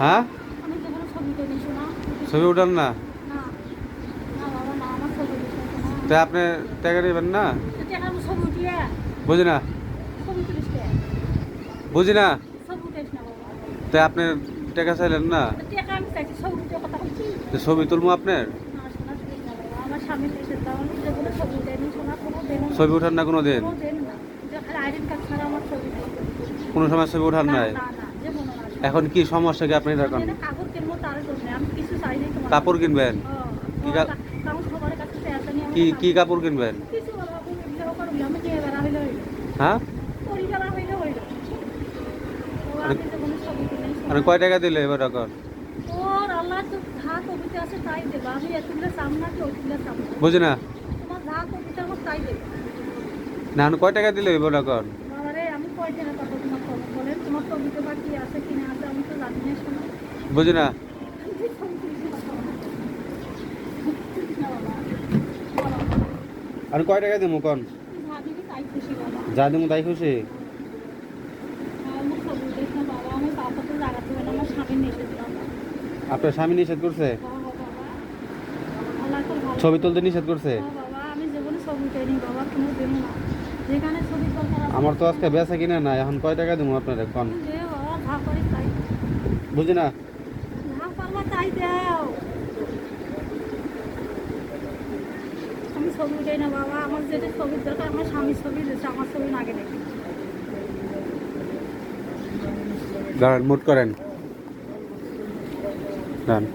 হ্যাঁ, আমি তো কোনো ছবি তুলি শোনা। ছবি উঠান না? না না বাবা না, আমার ছবি উঠিস না। তাই আপনি টাকা নেবেন না? তো টাকা আমি ছবি উঠিয়ে বুঝি না, ছবি তুলিস কে? বুঝি না। ছবি উঠাইস না বাবা। তাই আপনি টাকা চাইলেন না? তো টাকা আমি চাইছি, ছবি উঠে কথা বলছি। তো ছবি তুলবো আপনার? না শোনা তুলিস না বাবা, আমার স্বামী দেশে যাওয়া যে কোনো ছবি দেয়নি শোনা, কোনো দেন না। ছবি উঠান না কোনো দিন? কোনো দেন না, যে খালি আইডেন্টি কার্ড ছাড়া আমার ছবি দেয়। কোনো সময় ছবি উঠান না নাই? না না, যে মনে না। এখন কি সমস্যা কি আপনি আমি এখন? একটা কাপড় কিনবো তার জন্য, আমি কিছু চাই নাই তোমার। কাপড় কিনবেন? কি কারণ সবার কাছে পেঁচা নিয়ে কি কি কাপড় কিনবেন? কিছু বলো, আপনি এগুলো করবি, আমি নিয়ে বেড়া হইলে হইলো। হ্যাঁ, পরিবেলা হইলে হইলো। আমি তো কোনো ছবি তুলি আর কয় টাকা দিলে এবার এখন? ওর আল্লাহ তো যা কবিতা আছে তাই দেবা, আমি এতগুলো চাম না কি ওইগুলো চাম না। বুঝি না। তোমার যা কবিতা আমার তাই দেবে। না এখন কয় টাকা দিলে এবার এখন? বাবারে আমি কয় টাকা পাবো তোমার খবর বলেন, তোমার কবিতা বা কি আছে কি না আছে আমি তো জানি না শোনো। বুঝি না। আমি ছবি তুলছি কথা বলো। না বাবা, আর কয় টাকা দিমু কোন? তুই যা দিবি তাই খুশি বাবা। যা দিমু তাই খুশি? আমার ছবি উঠিস না বাবা, আমার বাবা তো জাগাতে হবে না, আমার স্বামী নিষেধ বাবা। আপনার স্বামী নিষেধ করছে? বাবা বাবা, আল্লাহ তোর ভালো। ছবি তুলতে নিষেধ করছে? বাবা আমি জীবনে ছবি উঠাইনি বাবা, কোনো দেব না। যেখানে ছবি দরকার আছে আমার তো আজকে বেচা কিনা নাই, এখন কয় টাকা দিমু আপনার কোন? দে বাবা, যা পারিস তাই। বুঝি না। যা পারবা তাই দাও। আমি ছবি উঠাই না বাবা, আমার যেটা ছবির দরকার, আমার স্বামীর ছবি দিয়েছে, আমার ছবি আগে দেখি। দাঁড়ান, মুট করেন। দাঁড়ান।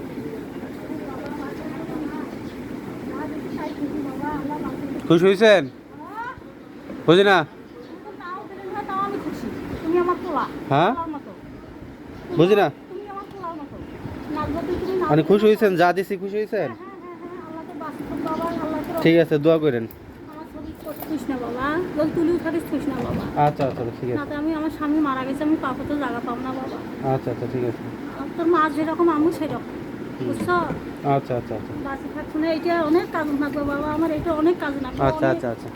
যা দেখি তাই খুশি বাবা, আল্লাহ বাঁচিয়ে। খুশি হয়েছেন? বুঝি না। তুমি নাও দিলে না, তাও আমি খুশি। তুমি আমার পোলা, হ্যাঁ? পোলার মতো। বুঝি না। তুমি আমার পোলার মতো। না যদি তুমি না মানে দিলে খুশি না, হয়েছেন? যা দিছি খুশি হয়েছেন? হ্যাঁ হ্যাঁ হ্যাঁ হ্যাঁ, আল্লাহ তো বাঁচিয়ে বাবা, আল্লাহ তো ঠিক আছে, দোয়া করেন। আমার ছবি করছিস না বাবা, জল তুলি উঠারিস না বাবা। আচ্ছা আচ্ছা, ঠিক আছে। নাতে আমি, আমার স্বামী মারা গেছে, আমি পাবো তো জায়গা পাবো না বাবা। আচ্ছা আচ্ছা, ঠিক আছে। আর তোর মা যেরকম আমি সেরকম, বুঝছো? আচ্ছা আচ্ছা আচ্ছা বাঁচি থাকছো না, এটা অনেক কাজ লাগবে বাবা, আমার এটা অনেক কাজ লাগবে। আচ্ছা আচ্ছা আচ্ছা।